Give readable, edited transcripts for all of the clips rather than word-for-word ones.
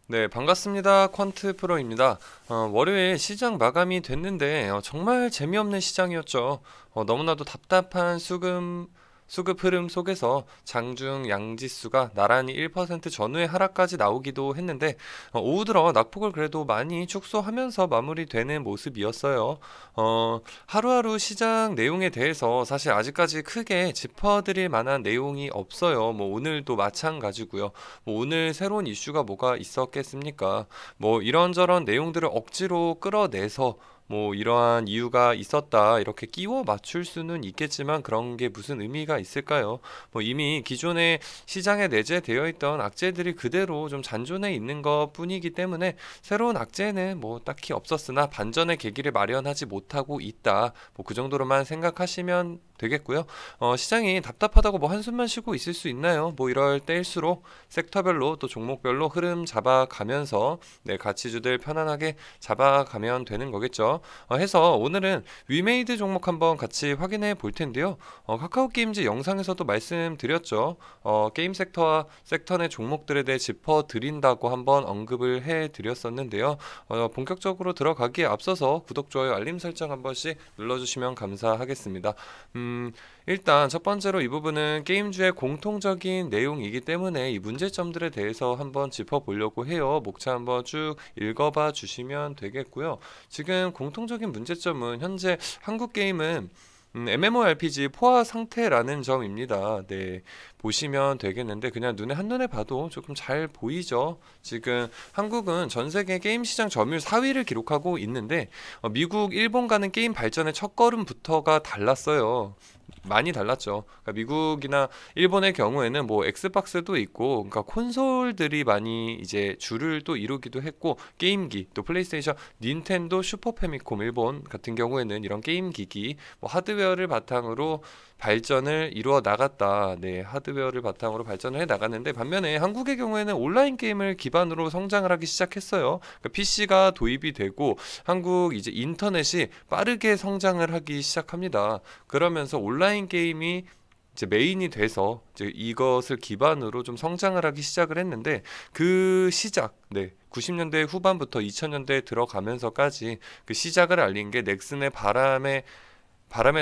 네, 반갑습니다. 퀀트 프로입니다. 월요일 시장 마감이 됐는데 정말 재미없는 시장이었죠. 너무나도 답답한 수급 흐름 속에서 장중 양지수가 나란히 1% 전후의 하락까지 나오기도 했는데 오후 들어 낙폭을 그래도 많이 축소하면서 마무리되는 모습이었어요. 하루하루 시장 내용에 대해서 사실 아직까지 크게 짚어드릴 만한 내용이 없어요. 뭐 오늘도 마찬가지고요. 뭐 오늘 새로운 이슈가 뭐가 있었겠습니까? 뭐 이런저런 내용들을 억지로 끌어내서 뭐 이러한 이유가 있었다 이렇게 끼워 맞출 수는 있겠지만 그런 게 무슨 의미가 있을까요? 뭐 이미 기존에 시장에 내재되어 있던 악재들이 그대로 좀 잔존해 있는 것 뿐이기 때문에 새로운 악재는 뭐 딱히 없었으나 반전의 계기를 마련하지 못하고 있다. 뭐 그 정도로만 생각하시면 되겠고요. 시장이 답답하다고 뭐 한숨만 쉬고 있을 수 있나요? 뭐 이럴 때일수록 섹터별로 또 종목별로 흐름 잡아가면서 네, 가치주들 편안하게 잡아가면 되는 거겠죠. 해서 오늘은 위메이드 종목 한번 같이 확인해 볼 텐데요. 카카오 게임즈 영상에서도 말씀드렸죠. 게임 섹터와 섹터 내 종목들에 대해 짚어드린다고 한번 언급을 해드렸었는데요. 본격적으로 들어가기에 앞서서 구독, 좋아요, 알림 설정 한 번씩 눌러주시면 감사하겠습니다. 일단 첫 번째로 이 부분은 게임주의 공통적인 내용이기 때문에 이 문제점들에 대해서 한번 짚어보려고 해요. 목차 한번 쭉 읽어봐 주시면 되겠고요. 지금 공통적인 문제점은 현재 한국 게임은 MMORPG 포화 상태라는 점입니다. 네, 보시면 되겠는데 그냥 눈에 한눈에 봐도 조금 잘 보이죠. 지금 한국은 전 세계 게임 시장 점유율 4위를 기록하고 있는데 미국, 일본과는 게임 발전의 첫걸음부터가 달랐어요. 많이 달랐죠. 그러니까 미국이나 일본의 경우에는 뭐 엑스박스도 있고, 그러니까 콘솔들이 많이 이제 주를 또 이루기도 했고, 게임기, 또 플레이스테이션, 닌텐도, 슈퍼 패미콤 일본 같은 경우에는 이런 게임 기기, 뭐 하드웨어를 바탕으로 발전을 이루어 나갔다. 네, 하드웨어를 바탕으로 발전을 해 나갔는데 반면에 한국의 경우에는 온라인 게임을 기반으로 성장을 하기 시작했어요. 그러니까 PC가 도입이 되고 한국 이제 인터넷이 빠르게 성장을 하기 시작합니다. 그러면서 온라인 게임이 이제 메인이 돼서 이제 이것을 기반으로 좀 성장을 하기 시작을 했는데 그 시작, 네, 90년대 후반부터 2000년대에 들어가면서까지 그 시작을 알린 게 넥슨의 바람의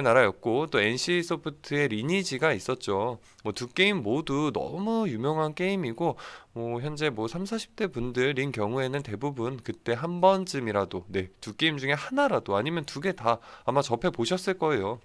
나라였고 또 NC 소프트의 리니지가 있었죠. 뭐 두 게임 모두 너무 유명한 게임이고 뭐 현재 뭐 3, 40대 분들인 경우에는 대부분 그때 한 번쯤이라도 네, 두 게임 중에 하나라도 아니면 두 개 다 아마 접해 보셨을 거예요.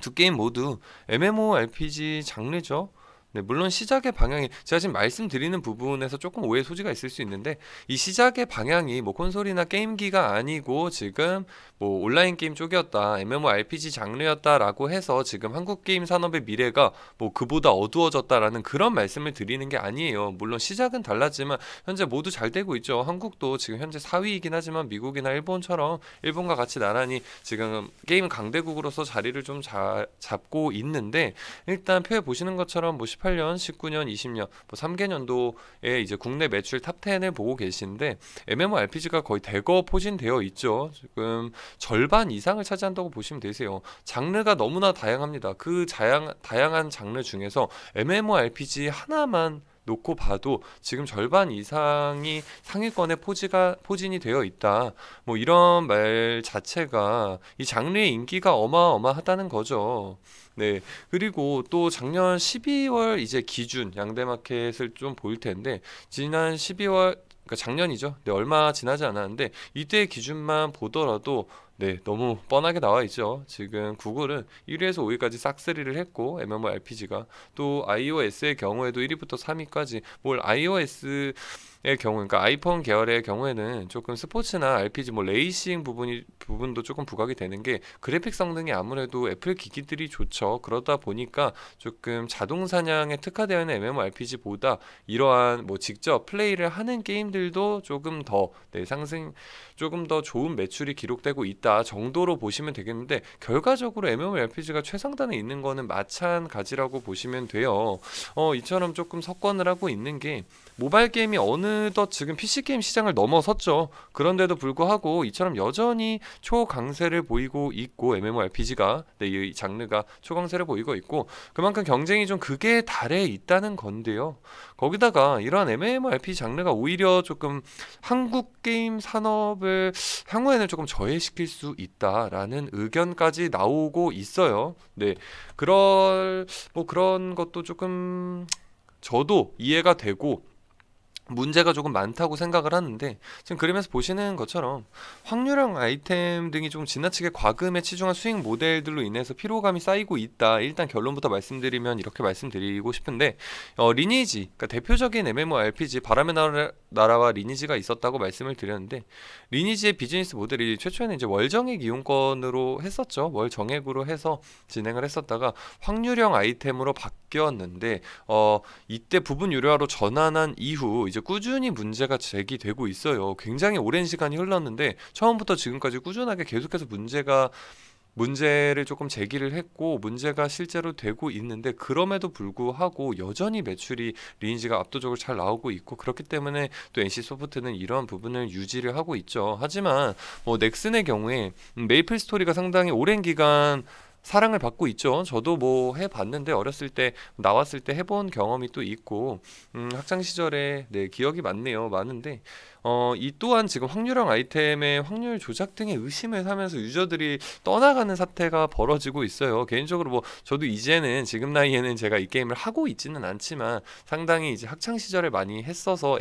두 게임 모두 MMORPG 장르죠. 네, 물론 시작의 방향이 제가 지금 말씀드리는 부분에서 조금 오해 소지가 있을 수 있는데 이 시작의 방향이 뭐 콘솔이나 게임기가 아니고 지금 뭐 온라인 게임 쪽이었다, MMORPG 장르였다라고 해서 지금 한국 게임 산업의 미래가 뭐 그보다 어두워졌다라는 그런 말씀을 드리는 게 아니에요. 물론 시작은 달랐지만 현재 모두 잘 되고 있죠. 한국도 지금 현재 4위이긴 하지만 미국이나 일본처럼 일본과 같이 나란히 지금 게임 강대국으로서 자리를 좀 잡고 있는데 일단 표에 보시는 것처럼 뭐 18년, 19년, 20년 뭐 3개년도에 이제 국내 매출 탑 10을 보고 계신데 MMORPG가 거의 대거 포진되어 있죠. 지금 절반 이상을 차지한다고 보시면 되세요. 장르가 너무나 다양합니다. 그 다양한 장르 중에서 MMORPG 하나만 놓고 봐도 지금 절반 이상이 상위권에 포진이 되어 있다. 뭐 이런 말 자체가 이 장르의 인기가 어마어마하다는 거죠. 네. 그리고 또 작년 12월 이제 기준 양대마켓을 좀 볼 텐데 지난 12월 그러니까 작년이죠. 네, 얼마 지나지 않았는데 이때 기준만 보더라도 네, 너무 뻔하게 나와 있죠. 지금 구글은 1위에서 5위까지 싹쓸이를 했고 MMORPG가 또 iOS의 경우에도 1위부터 3위까지 뭘 iOS의 경우 그러니까 아이폰 계열의 경우에는 조금 스포츠나 RPG 뭐 레이싱 부분도 조금 부각이 되는 게 그래픽 성능이 아무래도 애플 기기들이 좋죠. 그러다 보니까 조금 자동 사냥에 특화되어 있는 MMORPG보다 이러한 뭐 직접 플레이를 하는 게임들도 조금 더 네, 조금 더 좋은 매출이 기록되고 있다 정도로 보시면 되겠는데, 결과적으로 MMORPG가 최상단에 있는 거는 마찬가지라고 보시면 돼요. 이처럼 조금 석권을 하고 있는 게, 모바일 게임이 어느덧 지금 PC 게임 시장을 넘어섰죠. 그런데도 불구하고 이처럼 여전히 초강세를 보이고 있고, MMORPG가, 네, 이 장르가 초강세를 보이고 있고, 그만큼 경쟁이 좀 극에 달해 있다는 건데요. 거기다가 이러한 MMORPG 장르가 오히려 조금 한국 게임 산업을 향후에는 조금 저해시킬 수 있다라는 의견까지 나오고 있어요. 네, 그런 것도 조금 저도 이해가 되고, 문제가 조금 많다고 생각을 하는데, 지금 그림에서 보시는 것처럼 확률형 아이템 등이 좀 지나치게 과금에 치중한 수익 모델들로 인해서 피로감이 쌓이고 있다. 일단 결론부터 말씀드리면 이렇게 말씀드리고 싶은데, 리니지, 그러니까 대표적인 MMORPG 바람의 나라와 리니지가 있었다고 말씀을 드렸는데, 리니지의 비즈니스 모델이 최초에는 이제 월정액 이용권으로 했었죠. 월 정액으로 해서 진행을 했었다가 확률형 아이템으로 바뀌었는데, 이때 부분 유료화로 전환한 이후 이제 꾸준히 문제가 제기되고 있어요. 굉장히 오랜 시간이 흘렀는데 처음부터 지금까지 꾸준하게 계속해서 문제를 조금 제기를 했고, 문제가 실제로 되고 있는데, 그럼에도 불구하고 여전히 매출이 리니지가 압도적으로 잘 나오고 있고, 그렇기 때문에 또 NC소프트는 이런 부분을 유지를 하고 있죠. 하지만 뭐 넥슨의 경우에 메이플 스토리가 상당히 오랜 기간 사랑을 받고 있죠. 저도 뭐 해봤는데, 어렸을 때 나왔을 때 해본 경험이 또 있고, 학창 시절에 네, 기억이 많은데, 이 또한 지금 확률형 아이템의 확률 조작 등의 의심을 하면서 유저들이 떠나가는 사태가 벌어지고 있어요. 개인적으로 뭐 저도 이제는 지금 나이에는 제가 이 게임을 하고 있지는 않지만, 상당히 이제 학창 시절에 많이 했어서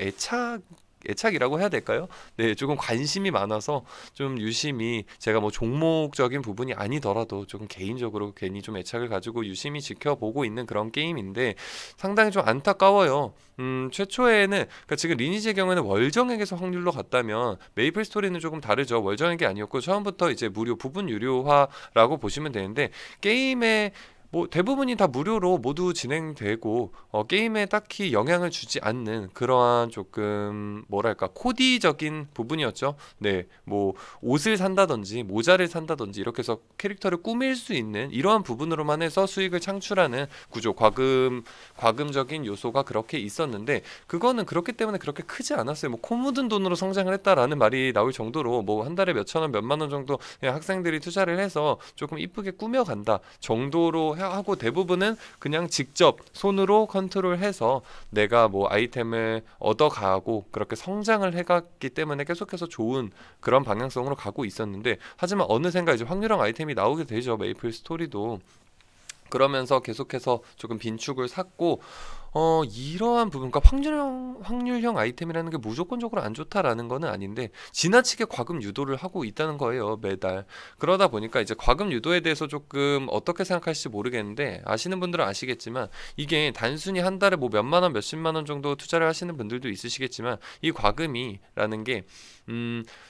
애착이라고 해야 될까요? 네, 조금 관심이 많아서 좀 유심히, 제가 뭐 종목적인 부분이 아니더라도 조금 개인적으로 괜히 좀 애착을 가지고 유심히 지켜보고 있는 그런 게임인데, 상당히 좀 안타까워요. 최초에는, 그러니까 지금 리니지의 경우에는 월정액에서 확률로 갔다면, 메이플 스토리는 조금 다르죠. 월정액이 아니었고 처음부터 이제 무료 부분 유료화라고 보시면 되는데, 게임의 뭐 대부분이 다 무료로 모두 진행되고, 게임에 딱히 영향을 주지 않는 그러한 조금 뭐랄까 코디적인 부분이었죠. 네, 뭐 옷을 산다든지 모자를 산다든지 이렇게 해서 캐릭터를 꾸밀 수 있는 이러한 부분으로만 해서 수익을 창출하는 구조, 과금적인 요소가 그렇게 있었는데, 그거는 그렇기 때문에 그렇게 크지 않았어요. 뭐 코 묻은 돈으로 성장을 했다라는 말이 나올 정도로, 뭐 한 달에 몇천 원, 몇만 원 정도 그냥 학생들이 투자를 해서 조금 이쁘게 꾸며간다 정도로 하고, 대부분은 그냥 직접 손으로 컨트롤해서 내가 뭐 아이템을 얻어가고 그렇게 성장을 해갔기 때문에 계속해서 좋은 그런 방향성으로 가고 있었는데, 하지만 어느샌가 이제 확률형 아이템이 나오게 되죠. 메이플 스토리도. 그러면서 계속해서 조금 빈축을 샀고, 이러한 부분, 그러니까 확률형 아이템이라는 게 무조건적으로 안 좋다라는 거는 아닌데, 지나치게 과금 유도를 하고 있다는 거예요, 매달. 그러다 보니까 이제 과금 유도에 대해서 조금 어떻게 생각하실지 모르겠는데, 아시는 분들은 아시겠지만, 이게 단순히 한 달에 뭐 몇만 원, 몇십만 원 정도 투자를 하시는 분들도 있으시겠지만, 이 과금이라는 게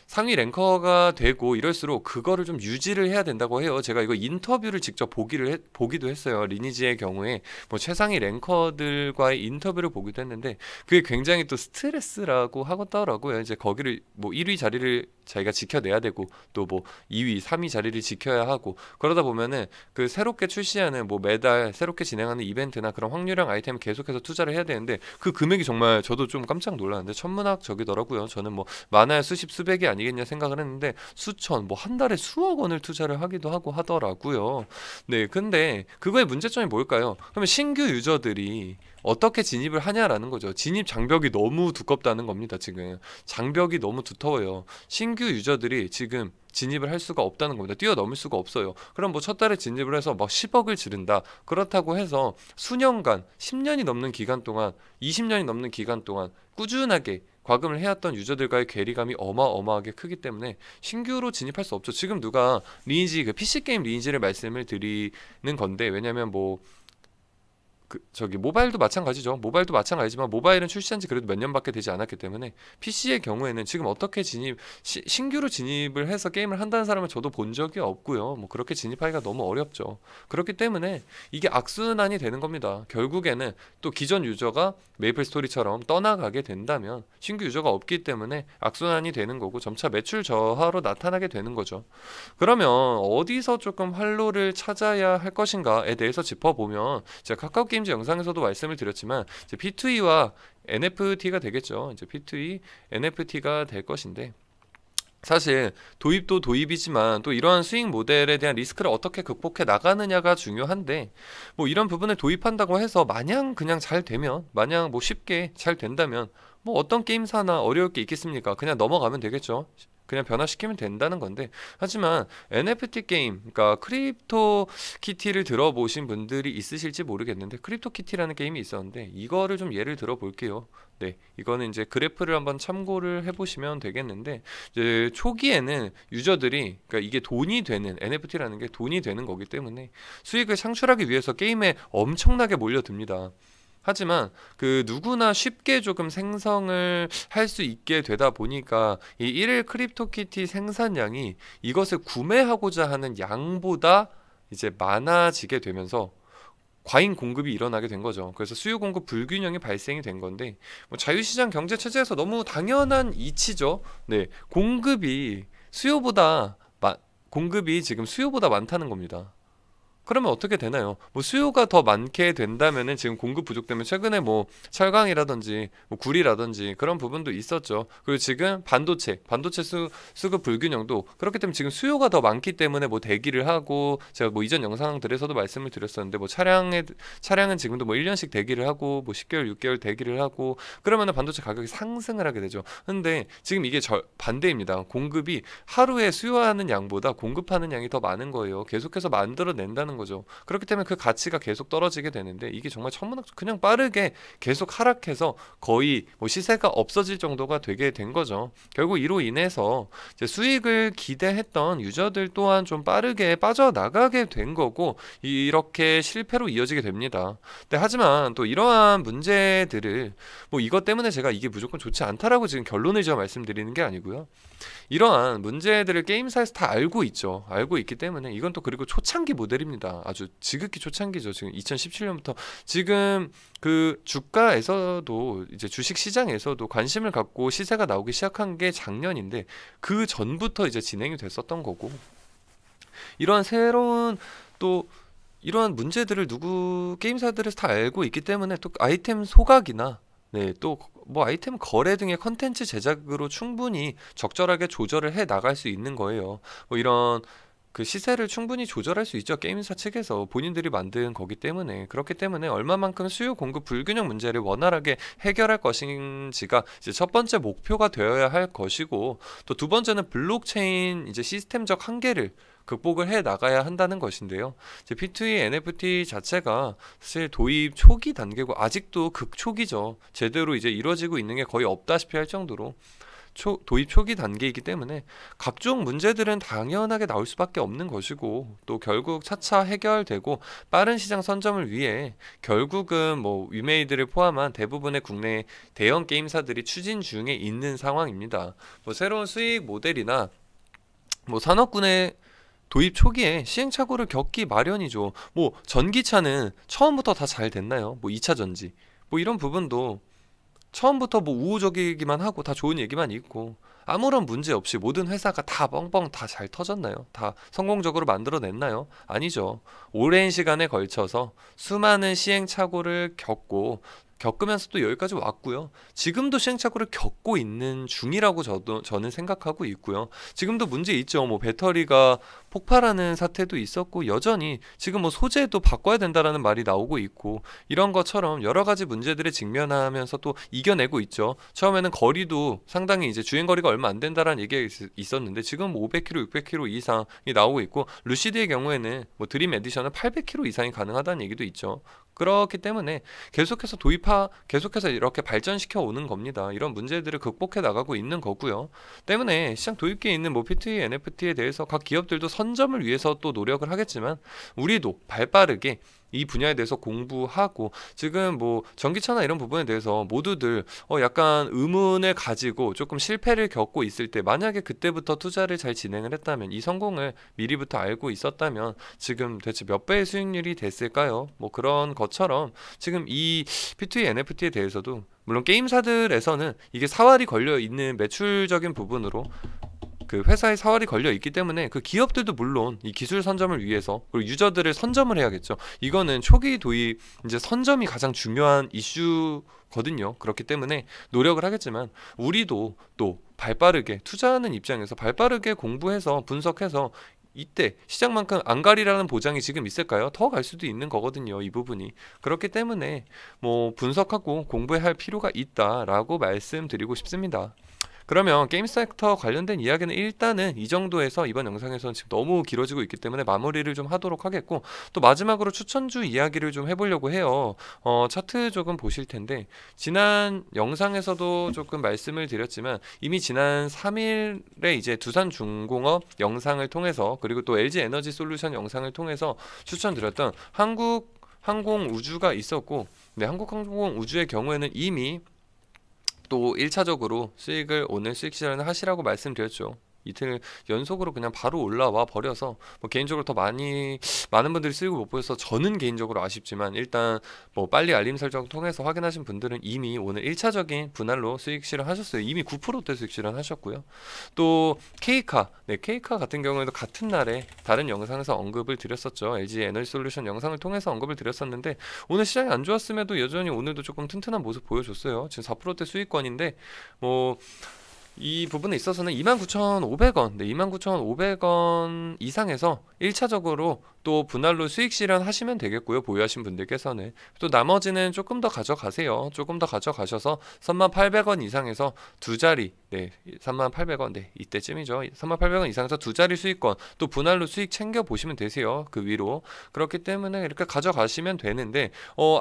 상위 랭커가 되고 이럴수록 그거를 좀 유지를 해야 된다고 해요. 제가 이거 인터뷰를 직접 보기도 했어요. 리니지의 경우에 뭐 최상위 랭커들과의 인터뷰를 보기도 했는데, 그게 굉장히 또 스트레스라고 하더라고요. 이제 거기를 뭐 1위 자리를 자기가 지켜내야 되고, 또 뭐 2위, 3위 자리를 지켜야 하고, 그러다 보면은 그 새롭게 출시하는 뭐 매달 새롭게 진행하는 이벤트나 그런 확률형 아이템을 계속해서 투자를 해야 되는데, 그 금액이 정말 저도 좀 깜짝 놀랐는데 천문학적이더라고요. 저는 뭐 많아야 수십 수백이 아니겠냐 생각을 했는데, 수천, 뭐 한 달에 수억 원을 투자를 하기도 하고 하더라고요. 네, 근데 그거의 문제점이 뭘까요? 그러면 신규 유저들이 어떻게 진입을 하냐라는 거죠. 진입 장벽이 너무 두껍다는 겁니다. 지금 장벽이 너무 두터워요. 신규 유저들이 지금 진입을 할 수가 없다는 겁니다. 뛰어넘을 수가 없어요. 그럼 뭐 첫 달에 진입을 해서 막 10억을 지른다. 그렇다고 해서 수년간, 10년이 넘는 기간 동안, 20년이 넘는 기간 동안 꾸준하게 과금을 해왔던 유저들과의 괴리감이 어마어마하게 크기 때문에 신규로 진입할 수 없죠. 지금 누가 리니지, 그 PC 게임 리니지를 말씀을 드리는 건데, 왜냐면 뭐 저기 모바일도 마찬가지죠. 모바일도 마찬가지지만 모바일은 출시한 지 그래도 몇 년밖에 되지 않았기 때문에 PC의 경우에는 지금 어떻게 신규로 진입을 해서 게임을 한다는 사람을 저도 본 적이 없고요. 뭐 그렇게 진입하기가 너무 어렵죠. 그렇기 때문에 이게 악순환이 되는 겁니다. 결국에는 또 기존 유저가 메이플 스토리처럼 떠나가게 된다면 신규 유저가 없기 때문에 악순환이 되는 거고 점차 매출 저하로 나타나게 되는 거죠. 그러면 어디서 조금 활로를 찾아야 할 것인가에 대해서 짚어보면 제가 카카오 게임즈 영상에서도 말씀을 드렸지만 이제 P2E와 NFT가 되겠죠. 이제 P2E, NFT가 될 것인데 사실 도입도 도입이지만 또 이러한 수익 모델에 대한 리스크를 어떻게 극복해 나가느냐가 중요한데 뭐 이런 부분을 도입한다고 해서 마냥 그냥 잘 되면 마냥 뭐 쉽게 잘 된다면 뭐 어떤 게임사나 어려울 게 있겠습니까? 그냥 넘어가면 되겠죠. 그냥 변화시키면 된다는 건데 하지만 NFT 게임 그러니까 크립토 키티를 들어보신 분들이 있으실지 모르겠는데 크립토 키티라는 게임이 있었는데 이거를 좀 예를 들어 볼게요. 네, 이거는 이제 그래프를 한번 참고를 해보시면 되겠는데 이제 초기에는 유저들이 그러니까 이게 돈이 되는 NFT라는 게 돈이 되는 거기 때문에 수익을 창출하기 위해서 게임에 엄청나게 몰려듭니다. 하지만 그 누구나 쉽게 조금 생성을 할 수 있게 되다 보니까 이 1일 크립토키티 생산량이 이것을 구매하고자 하는 양보다 이제 많아지게 되면서 과잉 공급이 일어나게 된 거죠. 그래서 수요 공급 불균형이 발생이 된 건데 뭐 자유시장 경제 체제에서 너무 당연한 이치죠. 네, 공급이 지금 수요보다 많다는 겁니다. 그러면 어떻게 되나요? 뭐 수요가 더 많게 된다면은 지금 공급 부족 때문에 최근에 뭐 철강이라든지 뭐 구리라든지 그런 부분도 있었죠. 그리고 지금 반도체 수급 불균형도 그렇기 때문에 지금 수요가 더 많기 때문에 뭐 대기를 하고 제가 뭐 이전 영상들에서도 말씀을 드렸었는데 뭐 차량은 지금도 뭐 1년씩 대기를 하고 뭐 10개월, 6개월 대기를 하고 그러면은 반도체 가격이 상승을 하게 되죠. 근데 지금 이게 반대입니다. 공급이 하루에 수요하는 양보다 공급하는 양이 더 많은 거예요. 계속해서 만들어낸다는 거죠. 그렇기 때문에 그 가치가 계속 떨어지게 되는데 이게 정말 천문학적 그냥 빠르게 계속 하락해서 거의 뭐 시세가 없어질 정도가 되게 된 거죠. 결국 이로 인해서 이제 수익을 기대했던 유저들 또한 좀 빠르게 빠져나가게 된 거고 이렇게 실패로 이어지게 됩니다. 근데 하지만 또 이러한 문제들을 뭐 이것 때문에 제가 이게 무조건 좋지 않다라고 지금 결론을 지어 말씀드리는 게 아니고요. 이러한 문제들을 게임사에서 다 알고 있죠. 알고 있기 때문에 이건 또 그리고 초창기 모델입니다. 아주 지극히 초창기죠. 지금 2017년부터 지금 그 주가에서도 이제 주식 시장에서도 관심을 갖고 시세가 나오기 시작한 게 작년인데 그 전부터 이제 진행이 됐었던 거고 이러한 새로운 또 이러한 문제들을 게임사들에서 다 알고 있기 때문에 또 아이템 소각이나 네, 또 뭐 아이템 거래 등의 컨텐츠 제작으로 충분히 적절하게 조절을 해 나갈 수 있는 거예요. 뭐 이런 그 시세를 충분히 조절할 수 있죠. 게임사 측에서 본인들이 만든 거기 때문에 그렇기 때문에 얼마만큼 수요 공급 불균형 문제를 원활하게 해결할 것인지가 이제 첫 번째 목표가 되어야 할 것이고 또 두 번째는 블록체인 이제 시스템적 한계를 극복을 해 나가야 한다는 것인데요. 이제 P2E NFT 자체가 사실 도입 초기 단계고 아직도 극초기죠. 제대로 이제 이루어지고 있는 게 거의 없다시피 할 정도로 도입 초기 단계이기 때문에 각종 문제들은 당연하게 나올 수밖에 없는 것이고 또 결국 차차 해결되고 빠른 시장 선점을 위해 결국은 뭐 위메이드를 포함한 대부분의 국내 대형 게임사들이 추진 중에 있는 상황입니다. 뭐 새로운 수익 모델이나 뭐 산업군의 도입 초기에 시행착오를 겪기 마련이죠. 뭐 전기차는 처음부터 다 잘 됐나요? 뭐 2차 전지 뭐 이런 부분도 처음부터 뭐 우호적이기만 하고 다 좋은 얘기만 있고 아무런 문제 없이 모든 회사가 다 뻥뻥 다 잘 터졌나요? 다 성공적으로 만들어냈나요? 아니죠. 오랜 시간에 걸쳐서 수많은 시행착오를 겪으면서 또 여기까지 왔고요. 지금도 시행착오를 겪고 있는 중이라고 저는 생각하고 있고요. 지금도 문제 있죠. 뭐 배터리가 폭발하는 사태도 있었고 여전히 지금 뭐 소재도 바꿔야 된다라는 말이 나오고 있고 이런 것처럼 여러 가지 문제들에 직면하면서 또 이겨내고 있죠. 처음에는 거리도 상당히 이제 주행 거리가 얼마 안 된다라는 얘기가 있었는데 지금 500km, 600km 이상이 나오고 있고 루시드의 경우에는 뭐 드림 에디션은 800km 이상이 가능하다는 얘기도 있죠. 그렇기 때문에 계속해서 이렇게 발전시켜 오는 겁니다. 이런 문제들을 극복해 나가고 있는 거고요. 때문에 시장 도입기에 있는 뭐 P2E NFT에 대해서 각 기업들도 선점을 위해서 또 노력을 하겠지만 우리도 발빠르게 이 분야에 대해서 공부하고 지금 뭐 전기차나 이런 부분에 대해서 모두들 약간 의문을 가지고 조금 실패를 겪고 있을 때 만약에 그때부터 투자를 잘 진행을 했다면 이 성공을 미리부터 알고 있었다면 지금 대체 몇 배의 수익률이 됐을까요? 뭐 그런 것처럼 지금 이 P2E NFT에 대해서도 물론 게임사들에서는 이게 사활이 걸려 있는 매출적인 부분으로 그 회사의 사활이 걸려 있기 때문에 그 기업들도 물론 이 기술 선점을 위해서 그리고 유저들을 선점을 해야겠죠. 이거는 초기 도입 이제 선점이 가장 중요한 이슈거든요. 그렇기 때문에 노력을 하겠지만 우리도 또 발빠르게 투자하는 입장에서 발빠르게 공부해서 분석해서 이때 시장만큼 안 가리라는 보장이 지금 있을까요? 더 갈 수도 있는 거거든요. 이 부분이. 그렇기 때문에 뭐 분석하고 공부해야 할 필요가 있다라고 말씀드리고 싶습니다. 그러면 게임 섹터 관련된 이야기는 일단은 이 정도에서 이번 영상에서는 지금 너무 길어지고 있기 때문에 마무리를 좀 하도록 하겠고 또 마지막으로 추천주 이야기를 좀 해보려고 해요. 차트 조금 보실 텐데 지난 영상에서도 조금 말씀을 드렸지만 이미 지난 3일에 이제 두산중공업 영상을 통해서 그리고 또 LG에너지솔루션 영상을 통해서 추천드렸던 한국항공우주가 있었고 네, 한국항공우주의 경우에는 이미 또 1차적으로 수익을 오늘 수익 실현을 하시라고 말씀드렸죠. 이틀 연속으로 그냥 바로 올라와 버려서 뭐 개인적으로 더 많은 분들이 수익을 못 보여서 저는 개인적으로 아쉽지만 일단 뭐 빨리 알림 설정 통해서 확인하신 분들은 이미 오늘 1차적인 분할로 수익 실현하셨어요. 이미 9%대 수익 실현하셨고요. 또 K카, 네, K카 같은 경우에도 같은 날에 다른 영상에서 언급을 드렸었죠. LG 에너지 솔루션 영상을 통해서 언급을 드렸었는데 오늘 시장이 안 좋았음에도 여전히 오늘도 조금 튼튼한 모습 보여줬어요. 지금 4%대 수익권인데 뭐 이 부분에 있어서는 29,500원, 네, 29,500원 이상에서 1차적으로 또 분할로 수익 실현하시면 되겠고요. 보유하신 분들께서는 또 나머지는 조금 더 가져가세요. 조금 더 가져가셔서 38,000원 이상에서 두 자리, 네, 38,000원, 네, 이때쯤이죠. 38,000원 이상에서 두 자리 수익권 또 분할로 수익 챙겨 보시면 되세요. 그 위로. 그렇기 때문에 이렇게 가져가시면 되는데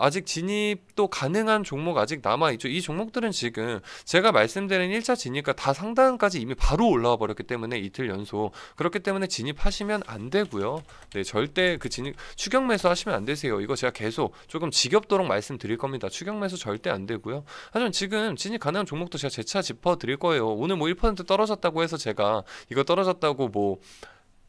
아직 진입도 가능한 종목 아직 남아있죠. 이 종목들은 지금 제가 말씀드린 1차 진입가 다 상단까지 이미 바로 올라와 버렸기 때문에 이틀 연속 그렇기 때문에 진입하시면 안 되고요. 네, 절대 그 진입 추격 매수 하시면 안 되세요. 이거 제가 계속 조금 지겹도록 말씀드릴 겁니다. 추격 매수 절대 안 되고요. 하지만 지금 진입 가능한 종목도 제가 재차 짚어 드릴 거예요. 오늘 뭐 1% 떨어졌다고 해서 제가 이거 떨어졌다고 뭐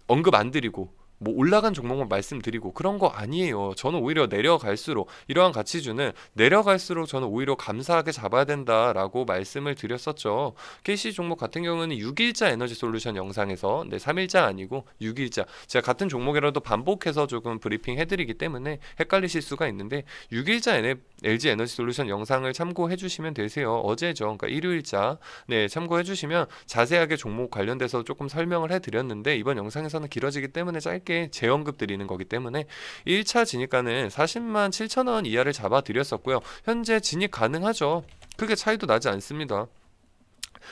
언급 안 드리고 뭐 올라간 종목만 말씀드리고 그런 거 아니에요. 저는 오히려 내려갈수록 이러한 가치주는 내려갈수록 저는 오히려 감사하게 잡아야 된다라고 말씀을 드렸었죠. KC 종목 같은 경우는 6일자 에너지 솔루션 영상에서 네, 3일자 아니고 6일자 제가 같은 종목이라도 반복해서 조금 브리핑 해드리기 때문에 헷갈리실 수가 있는데 6일자 LG 에너지 솔루션 영상을 참고해 주시면 되세요. 어제죠. 그러니까 일요일자 네, 참고해 주시면 자세하게 종목 관련돼서 조금 설명을 해드렸는데 이번 영상에서는 길어지기 때문에 짧게 재언급 드리는 거기 때문에 1차 진입가는 407,000원 이하를 잡아 드렸었고요. 현재 진입 가능하죠. 크게 차이도 나지 않습니다.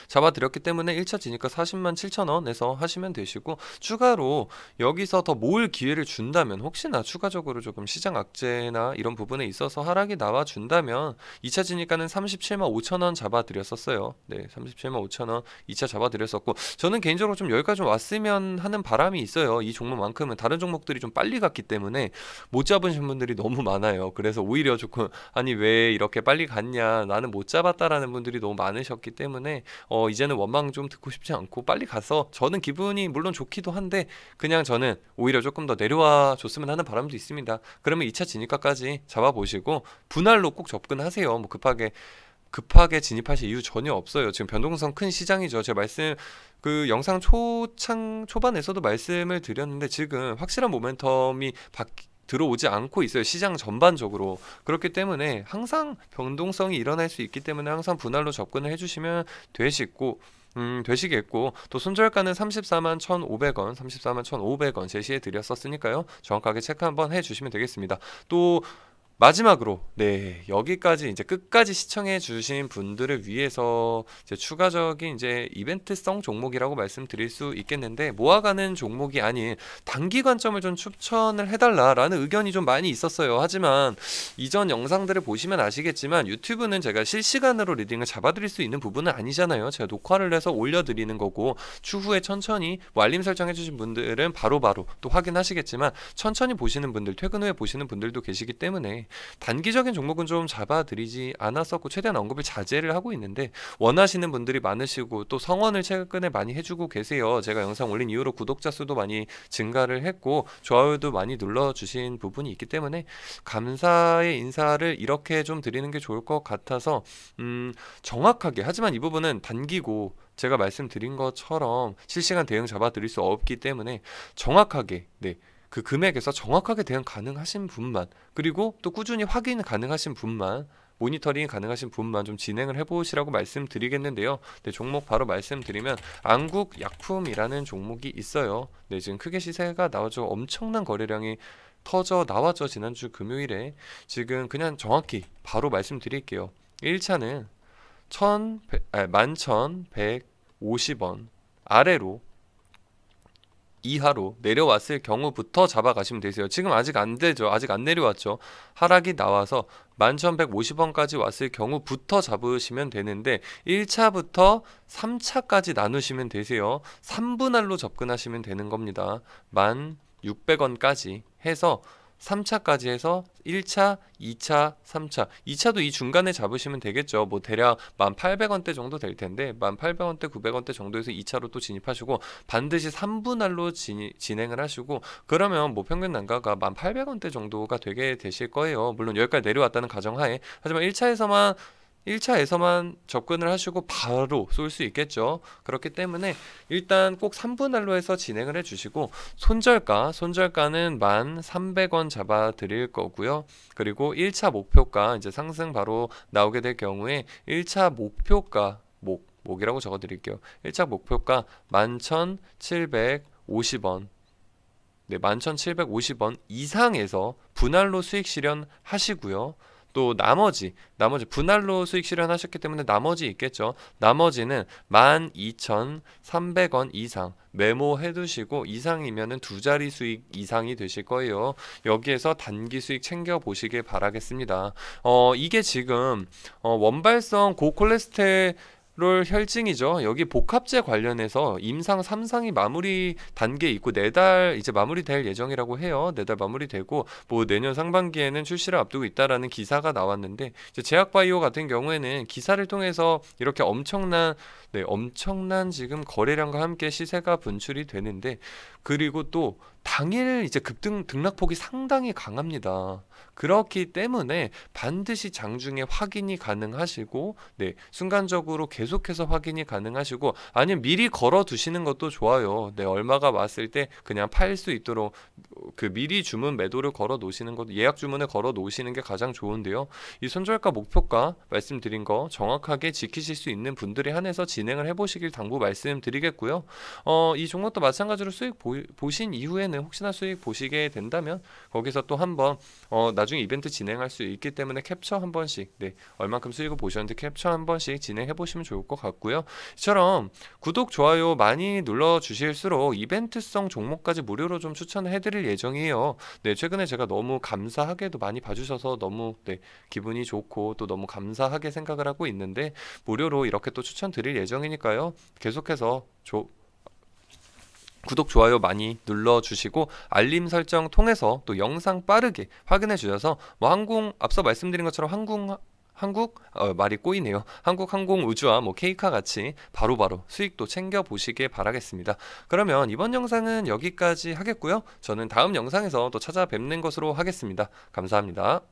잡아드렸기 때문에 1차 진입가 407,000원에서 하시면 되시고 추가로 여기서 더 모을 기회를 준다면 혹시나 추가적으로 조금 시장 악재나 이런 부분에 있어서 하락이 나와준다면 2차 진입가는 375,000원 잡아드렸었어요. 네, 375,000원 2차 잡아드렸었고 저는 개인적으로 좀 여기까지 좀 왔으면 하는 바람이 있어요. 이 종목만큼은 다른 종목들이 좀 빨리 갔기 때문에 못 잡으신 분들이 너무 많아요. 그래서 오히려 조금 아니 왜 이렇게 빨리 갔냐 나는 못 잡았다라는 분들이 너무 많으셨기 때문에 이제는 원망 좀 듣고 싶지 않고 빨리 가서 저는 기분이 물론 좋기도 한데 그냥 저는 오히려 조금 더 내려와 줬으면 하는 바람도 있습니다. 그러면 2차 진입가까지 잡아보시고 분할로 꼭 접근하세요. 뭐 급하게 진입하실 이유 전혀 없어요. 지금 변동성 큰 시장이죠. 제가 그 영상 초반에서도 말씀을 드렸는데 지금 확실한 모멘텀이 들어오지 않고 있어요. 시장 전반적으로. 그렇기 때문에 항상 변동성이 일어날 수 있기 때문에 항상 분할로 접근을 해주시면 되시겠고 또 손절가는 341,500원 341,500원 제시해 드렸었으니까요. 정확하게 체크 한번 해주시면 되겠습니다. 또 마지막으로 여기까지 이제 끝까지 시청해 주신 분들을 위해서 이제 추가적인 이제 이벤트성 종목이라고 말씀드릴 수 있겠는데, 모아가는 종목이 아닌 단기 관점을 좀 추천을 해달라라는 의견이 좀 많이 있었어요. 하지만 이전 영상들을 보시면 아시겠지만 유튜브는 제가 실시간으로 리딩을 잡아드릴 수 있는 부분은 아니잖아요. 제가 녹화를 해서 올려드리는 거고, 추후에 천천히 뭐 알림 설정해 주신 분들은 바로바로 또 확인하시겠지만, 천천히 보시는 분들, 퇴근 후에 보시는 분들도 계시기 때문에 단기적인 종목은 좀 잡아드리지 않았었고, 최대한 언급을 자제를 하고 있는데, 원하시는 분들이 많으시고 또 성원을 최근에 많이 해주고 계세요. 제가 영상 올린 이후로 구독자 수도 많이 증가를 했고 좋아요도 많이 눌러주신 부분이 있기 때문에 감사의 인사를 이렇게 좀 드리는 게 좋을 것 같아서, 정확하게, 하지만 이 부분은 단기고 제가 말씀드린 것처럼 실시간 대응 잡아드릴 수 없기 때문에 정확하게 그 금액에서 정확하게 대응 가능하신 분만, 그리고 또 꾸준히 확인 가능하신 분만, 모니터링 가능하신 분만 좀 진행을 해보시라고 말씀드리겠는데요. 종목 바로 말씀드리면 안국약품이라는 종목이 있어요. 지금 크게 시세가 나왔죠. 엄청난 거래량이 터져 나왔죠. 지난주 금요일에. 지금 그냥 정확히 바로 말씀드릴게요. 1차는 11,150원 아래로 이하로 내려왔을 경우부터 잡아가시면 되세요. 지금 아직 안 되죠. 아직 안 내려왔죠. 하락이 나와서 11,150원까지 왔을 경우부터 잡으시면 되는데, 1차부터 3차까지 나누시면 되세요. 3분할로 접근하시면 되는 겁니다. 1,600원까지 해서 3차까지 해서 1차, 2차, 3차. 2차도 이 중간에 잡으시면 되겠죠. 뭐 대략 1,800원대 정도 될 텐데 1,800원대, 900원대 정도에서 2차로 또 진입하시고, 반드시 3분할로 진행을 하시고, 그러면 뭐 평균 단가가 1,800원대 정도가 되게 되실 거예요. 물론 여기까지 내려왔다는 가정하에. 하지만 1차에서만 접근을 하시고 바로 쏠 수 있겠죠. 그렇기 때문에 일단 꼭 3분할로 해서 진행을 해주시고, 손절가는 1,300원 잡아 드릴 거고요. 그리고 1차 목표가 이제 상승 바로 나오게 될 경우에 1차 목표가 목이라고 적어 드릴게요. 1차 목표가 11,750원. 11,750원 이상에서 분할로 수익 실현하시고요. 또 나머지 분할로 수익 실현하셨기 때문에 나머지 있겠죠. 나머지는 12,300원 이상 메모해 두시고, 이상이면은 두 자리 수익 이상이 되실 거예요. 여기에서 단기 수익 챙겨 보시길 바라겠습니다. 이게 지금 원발성 고콜레스테롤 혈증이죠. 여기 복합제 관련해서 임상 3상이 마무리 단계에 있고 4달 이제 마무리될 예정이라고 해요. 4달 마무리되고 뭐 내년 상반기에는 출시를 앞두고 있다라는 기사가 나왔는데, 이제 제약바이오 같은 경우에는 기사를 통해서 이렇게 엄청난 지금 거래량과 함께 시세가 분출이 되는데, 그리고 또 당일 이제 등락폭이 상당히 강합니다. 그렇기 때문에 반드시 장중에 확인이 가능하시고, 순간적으로 계속해서 확인이 가능하시고, 아니면 미리 걸어 두시는 것도 좋아요. 얼마가 왔을 때 그냥 팔 수 있도록 그 미리 주문 매도를 걸어 놓으시는 것도, 예약 주문을 걸어 놓으시는 게 가장 좋은데요. 이 손절가 목표가 말씀드린 거 정확하게 지키실 수 있는 분들에 한해서 진행을 해보시길 당부 말씀드리겠고요. 이 종목도 마찬가지로 수익 보신 이후에는 혹시나 수익 보시게 된다면 거기서 또 한번 나중에 이벤트 진행할 수 있기 때문에 캡처 한 번씩, 얼만큼 수익을 보셨는데 캡처 한 번씩 진행해 보시면 좋을 것 같고요. 이처럼 구독, 좋아요 많이 눌러 주실수록 이벤트성 종목까지 무료로 좀 추천을 해드릴 예정이에요. 최근에 제가 너무 감사하게도 많이 봐주셔서 너무 기분이 좋고 또 너무 감사하게 생각을 하고 있는데, 무료로 이렇게 또 추천드릴 예정이니까요. 계속해서 구독, 좋아요 많이 눌러주시고 알림 설정 통해서 또 영상 빠르게 확인해 주셔서, 뭐 앞서 말씀드린 것처럼 말이 꼬이네요. 한국항공우주와 뭐 케이카 같이 바로바로 수익도 챙겨 보시길 바라겠습니다. 그러면 이번 영상은 여기까지 하겠고요. 저는 다음 영상에서 또 찾아뵙는 것으로 하겠습니다. 감사합니다.